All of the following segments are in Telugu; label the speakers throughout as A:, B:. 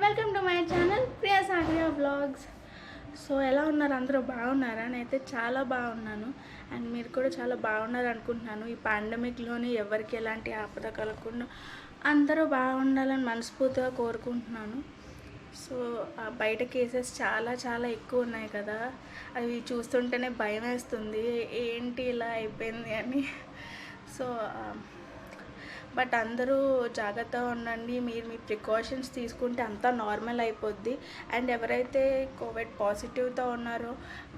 A: Welcome to my channel Priya Sagariya vlogs. So ఎలా ఉన్నారు అందరూ? బాగున్నారా? నేనైతే చాలా బాగున్నాను అండ్ మీరు కూడా చాలా బాగున్నారు అనుకుంటున్నాను. ఈ పాండమిక్లోని ఎవరికి ఎలాంటి ఆపద కలగకుండా అందరూ బాగుండాలని మనస్ఫూర్తిగా కోరుకుంటున్నాను. సో బయట కేసెస్ చాలా చాలా ఎక్కువ ఉన్నాయి కదా, అవి చూస్తుంటేనే భయం వేస్తుంది, ఏంటి ఇలా అయిపోయింది అని. సో బట్ అందరూ జాగ్రత్తగా ఉండండి. మీరు మీ ప్రికాషన్స్ తీసుకుంటే అంతా నార్మల్ అయిపోద్ది. అండ్ ఎవరైతే కోవిడ్ పాజిటివ్తో ఉన్నారో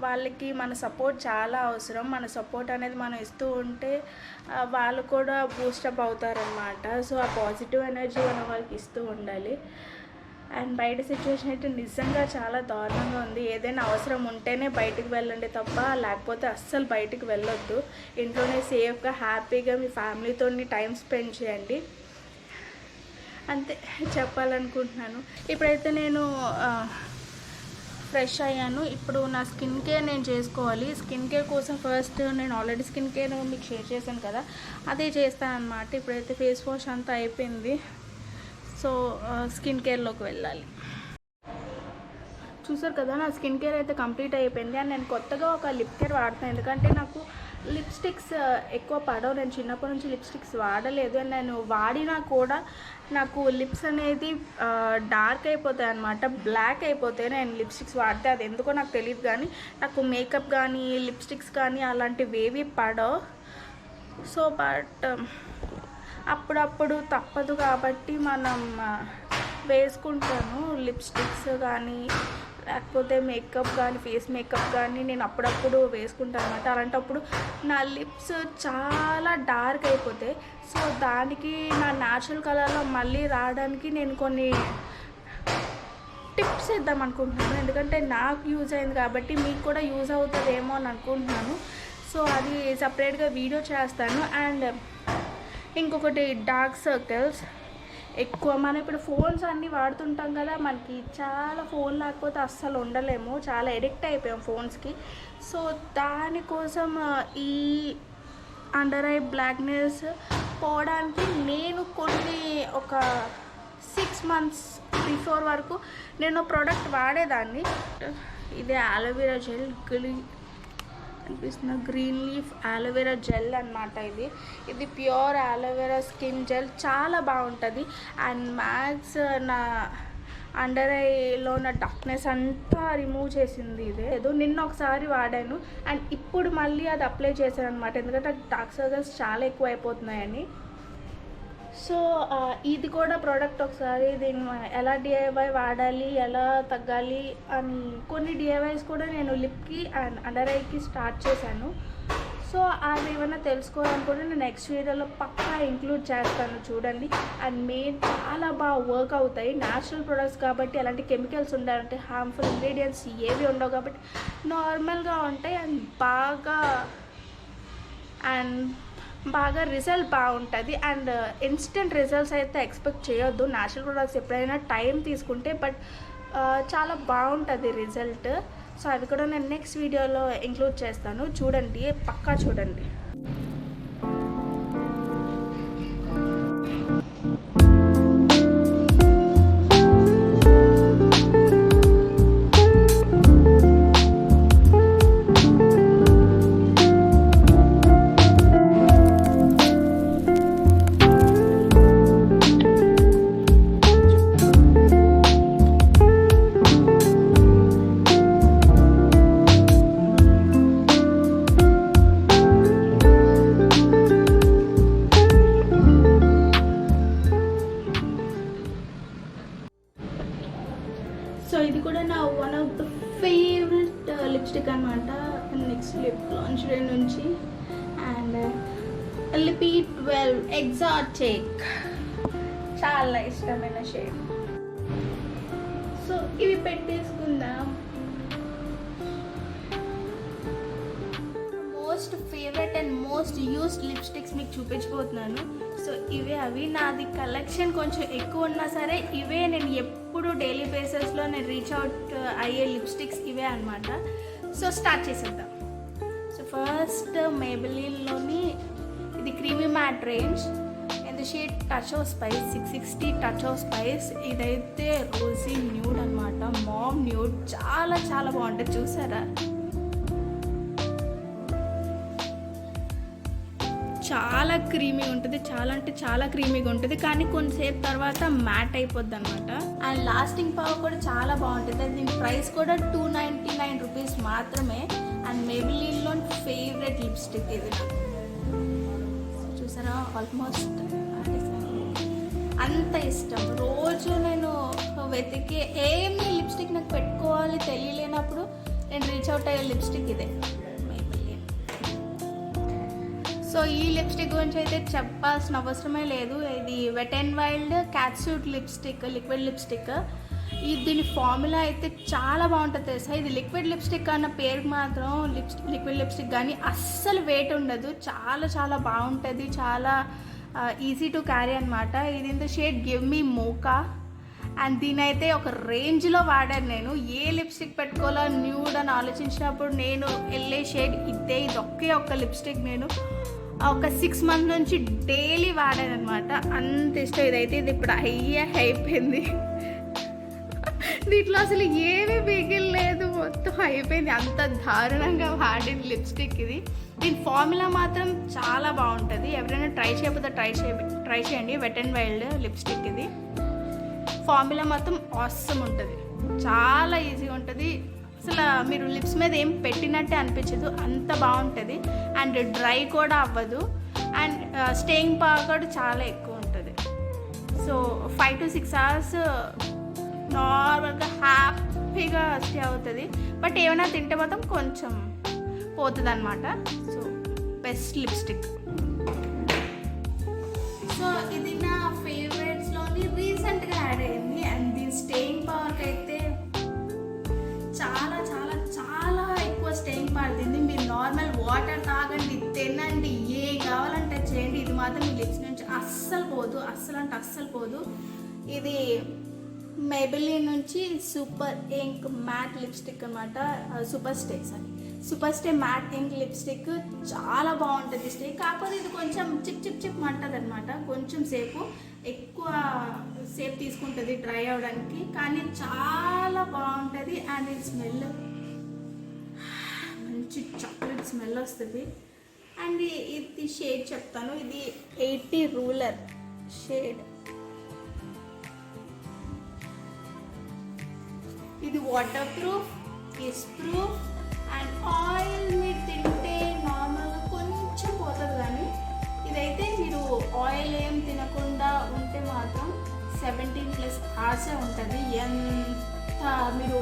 A: వాళ్ళకి మన సపోర్ట్ చాలా అవసరం. మన సపోర్ట్ అనేది మనం ఇస్తూ ఉంటే వాళ్ళు కూడా బూస్టప్ అవుతారనమాట. సో ఆ పాజిటివ్ ఎనర్జీ మనం వాళ్ళకి ఇస్తూ ఉండాలి. అండ్ బయట సిచ్యువేషన్ అయితే నిజంగా చాలా దారుణంగా ఉంది. ఏదైనా అవసరం ఉంటేనే బయటికి వెళ్ళండి తప్ప లేకపోతే అస్సలు బయటికి వెళ్ళొద్దు. ఇంట్లోనే సేఫ్గా హ్యాపీగా మీ ఫ్యామిలీతో టైం స్పెండ్ చేయండి అంతే చెప్పాలనుకుంటున్నాను. ఇప్పుడైతే నేను ఫ్రెష్ అయ్యాను. ఇప్పుడు నా స్కిన్ కేర్ నేను చేసుకోవాలి. స్కిన్ కేర్ కోసం ఫస్ట్ నేను ఆల్రెడీ స్కిన్ కేర్ మీకు షేర్ చేశాను కదా, అదే చేస్తాను అనమాట. ఇప్పుడైతే ఫేస్ వాష్ అంతా అయిపోయింది. సో స్కిన్ కేర్లోకి వెళ్ళాలి. చూసారు కదా, నా స్కిన్ కేర్ అయితే కంప్లీట్ అయిపోయింది. అండ్ నేను కొత్తగా ఒక లిప్ కేర్ వాడుతాను, ఎందుకంటే నాకు లిప్స్టిక్స్ ఎక్కువ పడవు. నేను చిన్నప్పటి నుంచి లిప్స్టిక్స్ వాడలేదు. అండ్ నేను వాడినా కూడా నాకు లిప్స్ అనేది డార్క్ అయిపోతాయి అనమాట, బ్లాక్ అయిపోతాయి నేను లిప్స్టిక్స్ వాడితే. అది ఎందుకో నాకు తెలియదు, కానీ నాకు మేకప్ కానీ లిప్స్టిక్స్ కానీ అలాంటివి ఏవి పడవు. సో బట్ అప్పుడప్పుడు తప్పదు కాబట్టి మనం వేసుకుంటాను లిప్స్టిక్స్ కానీ లేకపోతే మేకప్ కానీ ఫేస్ మేకప్ కానీ నేను అప్పుడప్పుడు వేసుకుంటాను అనమాట. అలాంటప్పుడు నా లిప్స్ చాలా డార్క్ అయిపోతాయి. సో దానికి నా న్యాచురల్ కలర్లో మళ్ళీ రావడానికి నేను కొన్ని టిప్స్ ఇద్దాం అనుకుంటున్నాను, ఎందుకంటే నాకు యూజ్ అయింది కాబట్టి మీకు కూడా యూజ్ అవుతుందేమో అని అనుకుంటున్నాను. సో అది సపరేట్గా వీడియో చేస్తాను. అండ్ ఇంకొకటి డార్క్ సర్కిల్స్ ఎక్కువ మనం ఇప్పుడు ఫోన్స్ అన్నీ వాడుతుంటాం కదా, మనకి చాలా ఫోన్ లేకపోతే అస్సలు ఉండలేము, చాలా ఎడిక్ట్ అయిపోయాం ఫోన్స్కి. సో దానికోసం ఈ అండర్ ఐ బ్లాక్నెస్ పోవడానికి నేను ఒక 6 months బిఫోర్ వరకు నేను ప్రోడక్ట్ వాడేదాన్ని. ఇదే ఆలోవెరా జెల్ అనిపిస్తున్న గ్రీన్ లీఫ్ ఆలోవెరా జెల్ అనమాట. ఇది ప్యూర్ ఆలోవెరా స్కిన్ జెల్, చాలా బాగుంటుంది. అండ్ మ్యాక్స్ నా అండర్ ఐలో ఉన్న డార్క్నెస్ అంతా రిమూవ్ చేసింది. ఏదో నిన్న ఒకసారి వాడాను అండ్ ఇప్పుడు మళ్ళీ అది అప్లై చేశాను అనమాట, ఎందుకంటే డార్క్ సర్కిల్స్ చాలా ఎక్కువ అయిపోతున్నాయని. సో ఇది కూడా ప్రోడక్ట్ ఒకసారి దీన్ని ఎలా డిఐవై వాడాలి, ఎలా తగ్గాలి అని కొన్ని డిఐవైస్ కూడా నేను లిప్కి అండ్ అండర్ ఐకి స్టార్ట్ చేశాను. సో అవి ఏమైనా తెలుసుకోవాలనుకుంటే నేను నెక్స్ట్ వీడియోలో పక్కా ఇంక్లూడ్ చేస్తాను, చూడండి. అండ్ మెయిన్ చాలా బాగా వర్క్ అవుతాయి. న్యాచురల్ ప్రొడక్ట్స్ కాబట్టి ఎలాంటి కెమికల్స్ ఉండాలంటే హార్మ్ఫుల్ ఇంగ్రీడియంట్స్ ఏవి ఉండవు కాబట్టి నార్మల్గా ఉంటాయి. అండ్ బాగా రిజల్ట్ బాగుంటుంది. అండ్ ఇన్స్టెంట్ రిజల్ట్స్ అయితే ఎక్స్పెక్ట్ చేయొద్దు. న్యాచురల్ ప్రొడక్ట్స్ ఎప్పుడైనా టైం తీసుకుంటే బట్ చాలా బాగుంటుంది రిజల్ట్. సో అవి కూడా నేను నెక్స్ట్ వీడియోలో ఇంక్లూడ్ చేస్తాను, చూడండి, పక్కా చూడండి. సో ఇది కూడా నా one of the favourite lipstick అనమాట, నెక్స్ట్ లిప్ లాంచ్ డే నుంచి. అండ్ లిపిడ్ 12 ఎగ్జాటిక్ చాలా ఇష్టమైన షేడ్. సో ఇవి పెట్టేసుకుందాం. Most favourite and most used lipsticks మీకు చూపించబోతున్నాను. సో ఇవే అవి. నాది కలెక్షన్ కొంచెం ఎక్కువ ఉన్నా సరే ఇవే నేను ఎప్పుడు డైలీ బేసిస్లో నేను రీచ్ అవుట్ అయ్యే లిప్స్టిక్స్ ఇవే అనమాట. సో స్టార్ట్ చేసేద్దాం. సో ఫస్ట్ మేబెలిన్లోని ఇది క్రీమీ మ్యాట్ రేంజ్. ఇది shade touch of spice 660 touch of spice. ఇదైతే రోజీ న్యూడ్ అనమాట, మామ్ న్యూడ్. చాలా చాలా బాగుంటుంది. చూసారా, చాలా క్రీమీ ఉంటుంది, చాలా అంటే చాలా క్రీమీగా ఉంటుంది, కానీ కొంతసేపు తర్వాత మ్యాట్ అయిపోద్ది అనమాట. అండ్ లాస్టింగ్ పవర్ కూడా చాలా బాగుంటుంది. దీని ప్రైస్ కూడా 299 రూపీస్ మాత్రమే. అండ్ మేబిలిన్లో ఫేవరెట్ లిప్స్టిక్ ఇది నాకు. చూసారా, ఆల్మోస్ట్ అంత ఇష్టం. రోజు నేను వెతికి ఏమి లిప్స్టిక్ నాకు పెట్టుకోవాలి తెలియలేనప్పుడు నేను రీచ్ అవుట్ అయ్యే లిప్స్టిక్ ఇదే, మేబిలిన్. సో ఈ లిప్స్టిక్ గురించి అయితే చెప్పాల్సిన అవసరమే లేదు. ఇది wet and wild cat suit lipstick, liquid lipstick. దీని ఫార్ములా అయితే చాలా బాగుంటుంది తెలుసా. ఇది లిక్విడ్ లిప్స్టిక్ అన్న పేరుకి మాత్రం లిక్విడ్ లిప్స్టిక్, కానీ అస్సలు వెయిట్ ఉండదు. చాలా చాలా బాగుంటుంది, చాలా ఈజీ టు క్యారీ అనమాట. ఇది ఇంత shade give me Moka. And దీని అయితే ఒక రేంజ్లో వాడాను నేను. ఏ లిప్స్టిక్ పెట్టుకోవాలో న్యూడ్ అని ఆలోచించినప్పుడు నేను వెళ్ళే షేడ్ ఇదే. ఇది ఒక్క లిప్స్టిక్ నేను ఒక 6 మంత్స్ నుంచి డైలీ వాడాను అనమాట. అంత ఇష్టం ఇదైతే. ఇది ఇప్పుడు అయిపోయింది. దీంట్లో అసలు ఏమీ మిగిలిలేదు, మొత్తం అయిపోయింది. అంత దారుణంగా వాడిన లిప్స్టిక్ ఇది. దీని ఫార్ములా మాత్రం చాలా బాగుంటుంది. ఎవరైనా ట్రై చేయకపోతే ట్రై చేయండి. వెట్ అండ్ వైల్డ్ లిప్స్టిక్ ఇది. ఫార్ములా మాత్రం ఆసమ్ ఉంటుంది, చాలా ఈజీగా ఉంటుంది. అసలు మీరు లిప్స్ మీద ఏం పెట్టినట్టే అనిపించదు, అంత బాగుంటుంది. అండ్ డ్రై కూడా అవ్వదు. అండ్ స్టేయింగ్ పవర్ కూడా చాలా ఎక్కువ ఉంటుంది. సో 5 to 6 hours నార్మల్గా హ్యాపీగా స్టే అవుతుంది. బట్ ఏమైనా తింటే మాత్రం కొంచెం పోతుంది అనమాట. So best lipstick. సో ఇది నా ఫేవరెట్స్లోని రీసెంట్గా యాడ్ అయింది. అండ్ దీని స్టేయింగ్ పవర్కి అయితే చాలా చాలా చాలా ఎక్కువ స్టేయింగ్ పవర్ తింది. మీరు నార్మల్ వాటర్ తాగండి, తినండి, ఏం కావాలంటే చేయండి, ఇది మాత్రం మీ లిప్స్ నుంచి అస్సలు పోదు, అస్సలు అంటే అస్సలు పోదు. ఇది మేబిలిన్ నుంచి సూపర్ ఇంక్ మ్యాట్ లిప్స్టిక్ అనమాట. సూపర్ స్టే మ్యాట్ ఇంక్ లిప్స్టిక్ చాలా బాగుంటుంది స్టే. కాకపోతే ఇది కొంచెం చిప్ అంటుంది అనమాట. కొంచెం ఎక్కువ సేపు తీసుకుంటుంది డ్రై అవ్వడానికి, కానీ చాలా బాగుంటుంది. అండ్ ఇది స్మెల్ మంచి చాక్లెట్ స్మెల్ వస్తుంది. అండ్ ఇది షేడ్ చెప్తాను. ఇది 80 రూలర్ షేడ్. ఇది water proof, kiss proof. And oil మీరు తింటే నార్మల్గా కొంచెం పోతుంది, కానీ ఇదైతే మీరు ఆయిల్ ఏం తినకుండా ఉంటే మాత్రం 17+ hours ఉంటుంది. ఎంత మీరు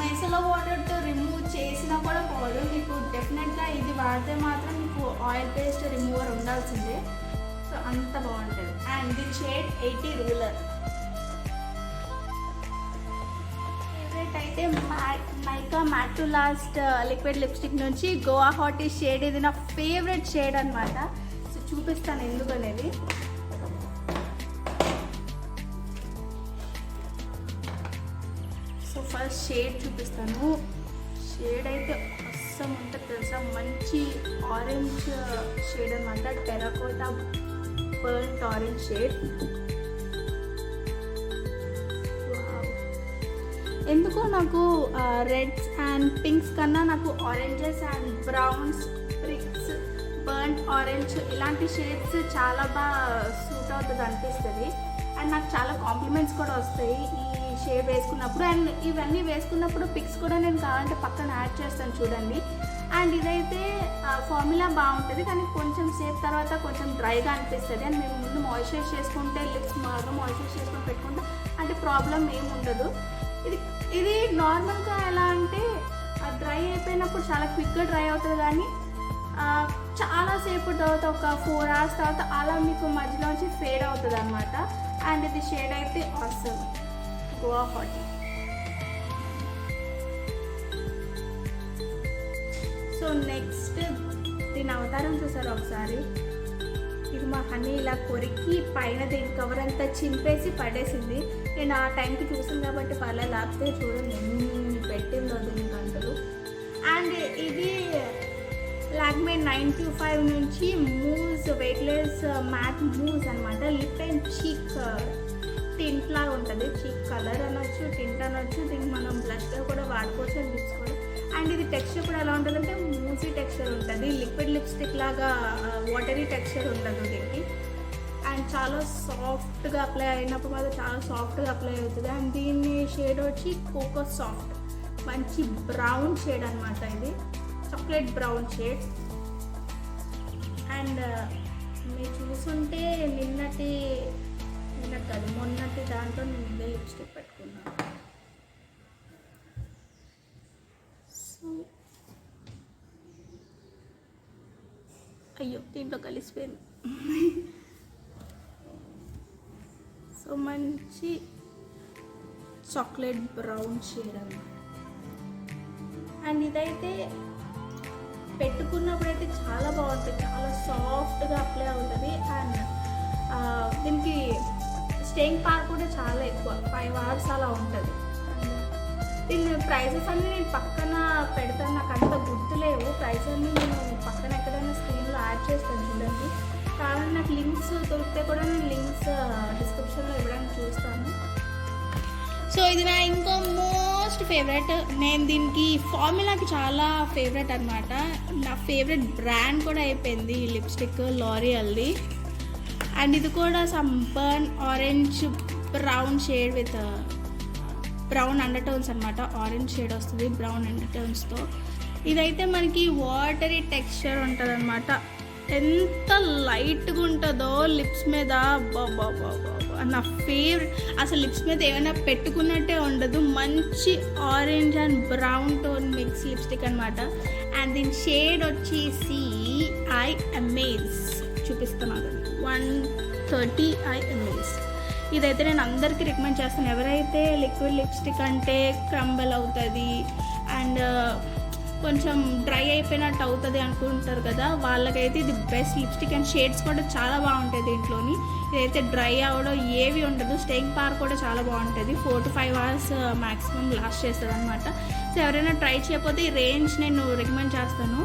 A: మైసలో వాటర్తో రిమూవ్ చేసినా కూడా పోదు. మీకు డెఫినెట్గా ఇది వాడితే మాత్రం మీకు ఆయిల్ పేస్ట్ రిమూవర్ ఉండాల్సిందే. సో అంత బాగుంటుంది. అండ్ దీని షేడ్ 80 రూలర్. అయితే Nykaa matte to last liquid lipstick నుంచి గోవా హాటీ షేడ్. ఇది నా ఫేవరెట్ షేడ్ అనమాట. సో చూపిస్తాను ఎందుకనేది. సో ఫస్ట్ షేడ్ చూపిస్తాను. షేడ్ అయితే అస్సలు ఉంటుంది తెలుసా, మంచి ఆరెంజ్ షేడ్ అనమాట. Terracotta burnt orange shade. ఎందుకో నాకు రెడ్స్ అండ్ పింక్స్ కన్నా నాకు oranges and browns, bricks, burnt orange ఇలాంటి షేడ్స్ చాలా బాగా సూట్ అవుతుంది అనిపిస్తుంది. అండ్ నాకు చాలా కాంప్లిమెంట్స్ కూడా వస్తాయి ఈ షేడ్ వేసుకున్నప్పుడు. అండ్ ఇవన్నీ వేసుకున్నప్పుడు పిక్స్ కూడా నేను కావాలంటే పక్కన యాడ్ చేస్తాను చూడండి. అండ్ ఇదైతే ఫార్ములా బాగుంటుంది, కానీ కొంచెం సేపు తర్వాత కొంచెం డ్రైగా అనిపిస్తుంది. అండ్ మేము ముందు మాయిశ్చరైజ్ చేసుకుంటే లిప్స్ బాగా మాయిశ్చరైజ్ చేసుకొని పెట్టుకుంటే అంటే ప్రాబ్లం ఏమి ఉండదు. ఇది నార్మల్గా ఎలా అంటే డ్రై అయిపోయినప్పుడు చాలా క్విక్గా డ్రై అవుతుంది, కానీ చాలాసేపు తర్వాత ఒక 4 hours తర్వాత అలా మీకు మధ్యలోంచి ఫేడ్ అవుతుంది అనమాట. అండ్ ఇది షేడ్ అయితే awesome Goa hottie. So next దీని అవతారం చూసారు ఒకసారి. ఇది మా హనీ ఇలా కొరికి పైన దీని కవర్ అంతా చింపేసి పడేసింది. నేను ఆ టైంకి చూసాను కాబట్టి పర్లేదు, లేకపోతే చూడండి ఎన్ని పెట్టిందో దీని గంటలు. అండ్ ఇది లాక్మే 925 నుంచి మూజ్ వెయిట్లెస్ మ్యాట్ మూజ్ అనమాట. లిప్ అండ్ చీక్ టింట్ లాగా ఉంటుంది. చీక్ కలర్ అనొచ్చు, టింట్ అనొచ్చు. దీనికి మనం బ్లష్గా కూడా వాడుకోవచ్చు అని లిప్స్ కూడా. అండ్ ఇది టెక్స్చర్ కూడా ఎలా ఉంటుందంటే మూసీ టెక్స్చర్ ఉంటుంది. లిక్విడ్ లిప్స్టిక్ లాగా వాటరీ టెక్స్చర్ ఉండదు దీనికి. అండ్ చాలా సాఫ్ట్గా అప్లై అయినప్పుడు మాత్రం చాలా సాఫ్ట్గా అప్లై అవుతుంది. అండ్ దీని షేడ్ వచ్చి కోకో సాఫ్ట్, మంచి బ్రౌన్ షేడ్ అనమాట. ఇది చాక్లెట్ బ్రౌన్ షేడ్. అండ్ మీరు చూసుంటే నిన్నటి కాదు మొన్నటి దాంట్లో నేను ఇదే లిప్స్టిక్ పెట్టుకున్నాను. సో అయ్యో దీంట్లో కలిసిపోయింది. సో మంచి చాక్లెట్ బ్రౌన్ షేడ్ అన్నమాట. అండ్ ఇదైతే పెట్టుకున్నప్పుడైతే చాలా బాగుంటుంది, చాలా సాఫ్ట్గా అప్లై అవుతుంది. అండ్ దీనికి స్టేయింగ్ పవర్ కూడా చాలా ఎక్కువ, 5 hours అలా ఉంటుంది. దీని ప్రైజెస్ అన్నీ నేను పక్కన పెడతాను, నాకు అంత గుర్తులేవు. ప్రైస్ అన్నీ నేను పక్కన ఎక్కడైనా స్క్రీన్లో యాడ్ చేస్తాను చూడండి. కావాలి నాకు లింక్స్ దొరికితే కూడా నేను లింక్స్ డిస్క్రిప్షన్లో ఇవ్వడానికి చూస్తాను. సో ఇది నా ఇంకో మోస్ట్ ఫేవరెట్. నేను దీనికి ఫార్ములాకి చాలా ఫేవరెట్ అనమాట. నా ఫేవరెట్ బ్రాండ్ కూడా అయిపోయింది ఈ లిప్స్టిక్, లారియల్ది. అండ్ ఇది కూడా some burn orange brown shade with brown under tones అనమాట. ఆరెంజ్ షేడ్ వస్తుంది బ్రౌన్ అండర్ టోన్స్తో. ఇదైతే మనకి వాటరీ టెక్స్చర్ ఉంటుంది అనమాట. ఎంత లైట్గా ఉంటుందో లిప్స్ మీద, నా ఫేవరెట్. అసలు లిప్స్ మీద ఏమైనా పెట్టుకున్నట్టే ఉండదు. మంచి orange and brown tone mix lipstick అనమాట. అండ్ దీని షేడ్ వచ్చేసి ఐ అమేజ్ చూపిస్తున్నాను, 130 ఐ అమేజ్. ఇదైతే నేను అందరికీ రికమెండ్ చేస్తాను. ఎవరైతే లిక్విడ్ లిప్స్టిక్ అంటే క్రంబల్ అవుతుంది అండ్ కొంచెం డ్రై అయిపోయినట్టు అవుతుంది అనుకుంటారు కదా, వాళ్ళకైతే ఇది బెస్ట్ లిప్స్టిక్. అండ్ షేడ్స్ కూడా చాలా బాగుంటాయి దీంట్లోని. ఇదైతే డ్రై అవ్వడం ఏవి ఉండదు. స్టేయింగ్ పవర్ కూడా చాలా బాగుంటుంది. 4 to 5 hours మ్యాక్సిమం లాస్ట్ చేస్తుంది అనమాట. సో ఎవరైనా ట్రై చేయకపోతే ఈ రేంజ్ నేను రికమెండ్ చేస్తాను.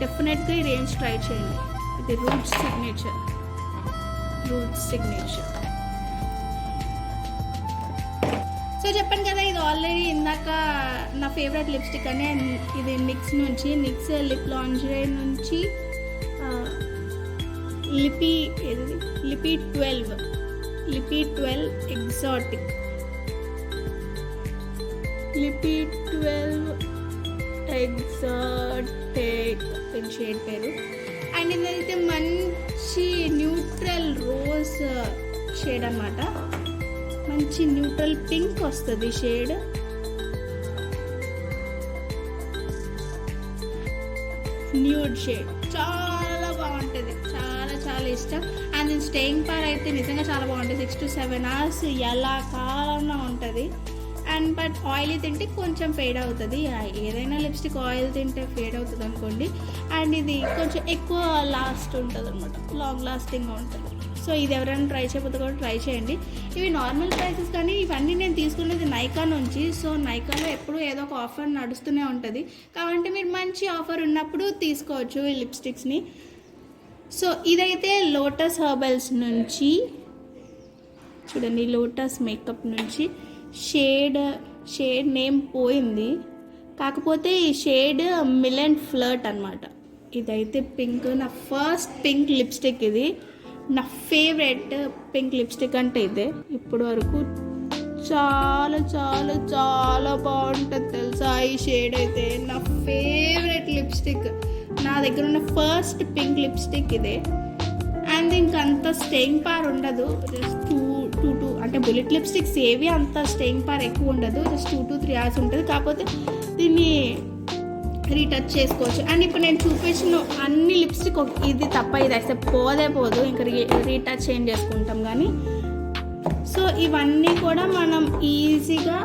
A: డెఫినెట్గా ఈ రేంజ్ ట్రై చేయండి. ఇది రూట్స్ సిగ్నేచర్. సో చెప్పాను కదా, ఇది ఆల్రెడీ ఇందాక నా ఫేవరెట్ లిప్స్టిక్ అని. ఇది నిక్స్ నుంచి, నిక్స్ లిప్ లాంజరే నుంచి లిపీ 12 ఎగ్జాటిక్. లిపీ 12 ఎగ్జాటిక్ దీని షేడ్ పేరు. అండ్ ఇదైతే మంచి న్యూట్రల్ రోజ్ షేడ్ అన్నమాట. మంచి న్యూట్రల్ పింక్ వస్తుంది షేడ్. న్యూడ్ షేడ్ చాలా బాగుంటుంది, చాలా చాలా ఇష్టం. అండ్ దీని స్టేయింగ్ పవర్ అయితే నిజంగా చాలా బాగుంటుంది. 6 to 7 hours ఎలా కావాలన్నా ఉంటుంది. అండ్ బట్ ఆయిల్ తింటే కొంచెం ఫేడ్ అవుతుంది. ఏదైనా లిప్స్టిక్ ఆయిల్ తింటే ఫేడ్ అవుతుంది అనుకోండి. అండ్ ఇది కొంచెం ఎక్కువ లాస్ట్ ఉంటుంది అనమాట, లాంగ్ లాస్టింగ్గా ఉంటుంది. సో ఇది ఎవరైనా ట్రై చేయకపోతే కూడా ట్రై చేయండి. ఇవి నార్మల్ ప్రైసెస్, కానీ ఇవన్నీ నేను తీసుకున్నది నైకా నుంచి. సో నైకాలో ఎప్పుడు ఏదో ఒక ఆఫర్ నడుస్తూనే ఉంటుంది. కాబట్టి మీరు మంచి ఆఫర్ ఉన్నప్పుడు తీసుకోవచ్చు ఈ లిప్స్టిక్స్ని. సో ఇదైతే లోటస్ హెర్బల్స్ నుంచి చూడండి, లోటస్ మేకప్ నుంచి. షేడ్ నేమ్ పోయింది, కాకపోతే ఈ షేడ్ మిలెన్ ఫ్లర్ట్ అనమాట. ఇదైతే పింక్, నా ఫస్ట్ పింక్ లిప్స్టిక్. ఇది నా ఫేవరెట్ పింక్ లిప్స్టిక్ అంటే ఇదే. ఇప్పుడు వరకు చాలా చాలా చాలా బాగుంటుంది తెలుసా. ఈ షేడ్ అయితే నా ఫేవరెట్ లిప్స్టిక్. నా దగ్గర ఉన్న ఫస్ట్ పింక్ లిప్స్టిక్ ఇదే. అండ్ ఇంకంత స్టేయింగ్ పవర్ ఉండదు, జస్ట్ 2 అంటే బుల్లెట్ లిప్స్టిక్స్ ఏవి అంత స్టేయింగ్ పవర్ ఎక్కువ ఉండదు, జస్ట్ 2 to 3 hours ఉంటుంది. కాకపోతే దీన్ని రీటచ్ చేసుకోవచ్చు. అండ్ ఇప్పుడు నేను చూపించిన అన్ని లిప్స్టిక్ ఇది తప్ప ఇది అయితే పోదు, ఇంకా రీటచ్ చేంజ్ చేసుకుంటాం కానీ. సో ఇవన్నీ కూడా మనం ఈజీగా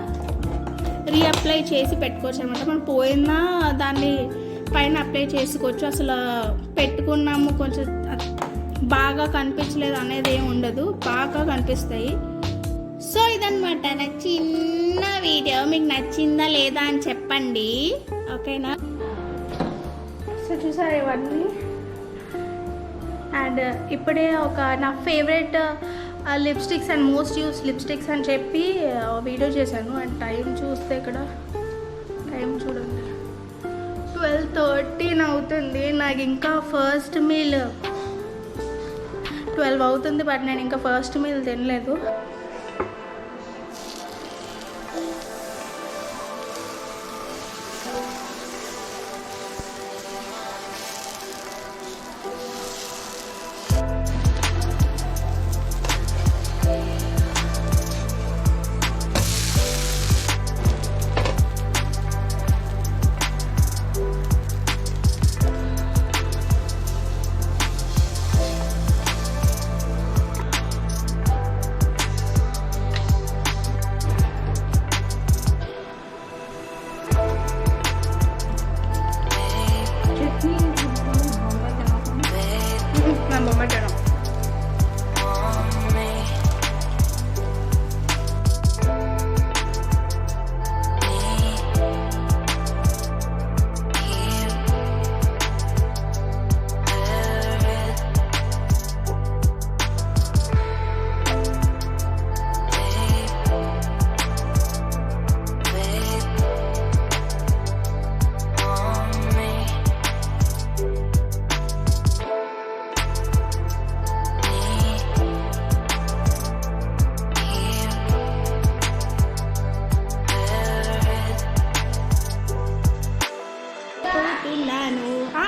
A: రీఅప్లై చేసి పెట్టుకోవచ్చు అనమాట. మనం పోయినా దాన్ని పైన అప్లై చేసుకోవచ్చు. అసలు పెట్టుకున్నాము కొంచెం బాగా కనిపించలేదు అనేది ఏమి ఉండదు, బాగా కనిపిస్తాయి. సో ఇదన్నమాట నా చిన్న వీడియో. మీకు నచ్చిందా లేదా అని చెప్పండి, ఓకేనా. సో చూసారు ఇవన్నీ. అండ్ ఇప్పుడే ఒక నా favourite lipsticks and most use lipsticks అని చెప్పి వీడియో చేశాను. అండ్ టైం చూస్తే ఇక్కడ టైం చూడండి 12:13 అవుతుంది. నాకు ఇంకా ఫస్ట్ మీల్ 12 అవుతుంది, బట్ నేను ఇంకా ఫస్ట్ మీల్ తినలేదు.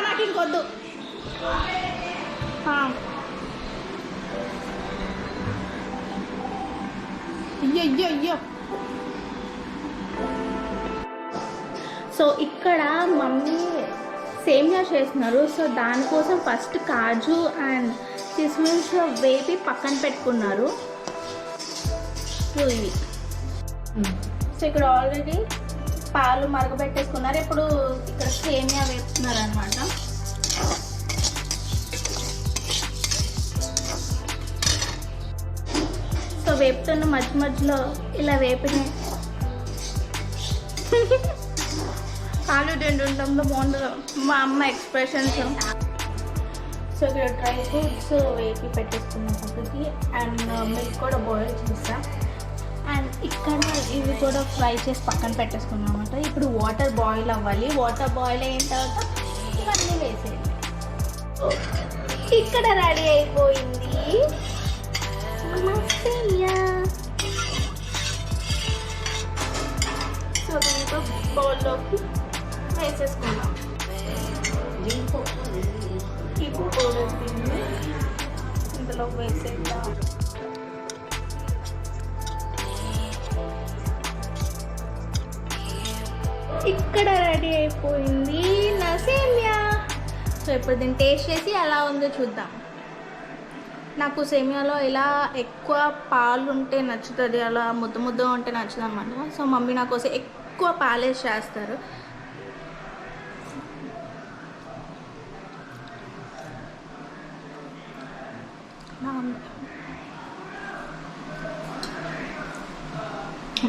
A: నాకు ఇంకొద్దు. అయ్యో. సో ఇక్కడ మమ్మీ సేమియా చేస్తున్నారు. సో దానికోసం ఫస్ట్ కాజు అండ్ కిస్మిస్ వేపి పక్కన పెట్టుకున్నారు. సో ఇవి సో ఇక్కడ ఆల్రెడీ పాలు మరగబెట్టేసుకున్నారు. ఇప్పుడు ఇక్కడ సేమియా వేస్తున్నారు అనమాట. సో వేపుతున్న మధ్య మధ్యలో ఇలా వేపినాయి పాలు తింటుంటంలో బాగుంటుంది మా అమ్మ ఎక్స్ప్రెషన్స్. సో ఇక్కడ డ్రై ఫ్రూట్స్ వేపి పెట్టేసుకున్నాం పక్కకి. అండ్ మిల్క్ కూడా బాయిల్ చేస్తా. అండ్ ఇక్కడ ఇవి కూడా ఫ్రై చేసి పక్కన పెట్టేసుకున్నాం అనమాట. ఇప్పుడు వాటర్ బాయిల్ అవ్వాలి. వాటర్ బాయిల్ అయిన తర్వాత ఇవన్నీ వేసేయండి. ఇక్కడ రెడీ అయిపోయింది సేమియా. సో దీంతో బౌల్లోకి వేసేసుకున్నాం. ఇప్పుడు పౌడర్ తిండి ఇందులో వేసేద్దాం. ఇక్కడ రెడీ అయిపోయింది నా సేమియా. సో ఇప్పుడు దీన్ని టేస్ట్ చేసి ఎలా ఉందో చూద్దాం. నాకు సేమియాలో ఇలా ఎక్కువ పాలు ఉంటే నచ్చుతుంది, అలా ముద్ద ఉంటే నచ్చుతుంది అనమాట. సో మమ్మీ నా కోసం ఎక్కువ పాలేసి చేస్తారు.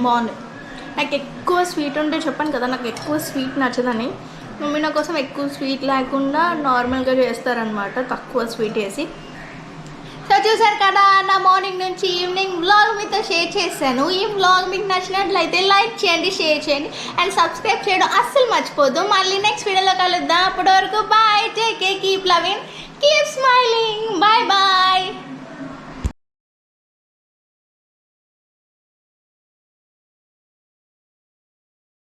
A: బాగుంది. నాకు ఎక్కువ స్వీట్ ఉంటే చెప్పాను కదా, నాకు ఎక్కువ స్వీట్ నచ్చదని. మమ్మీ నా కోసం ఎక్కువ స్వీట్ లేకుండా నార్మల్గా చేస్తారనమాట, తక్కువ స్వీట్ వేసి. సో చూసారు కదా, నా మార్నింగ్ నుంచి ఈవినింగ్ వ్లాగ్ మీతో షేర్ చేశాను. ఈ వ్లాగ్ మీకు నచ్చినట్లయితే లైక్ చేయండి, షేర్ చేయండి అండ్ సబ్స్క్రైబ్ చేయడం అస్సలు మర్చిపోద్దు. మళ్ళీ నెక్స్ట్ వీడియోలో కలుద్దాం. అప్పటి వరకు bye, take care, keep loving, keep smiling, bye bye.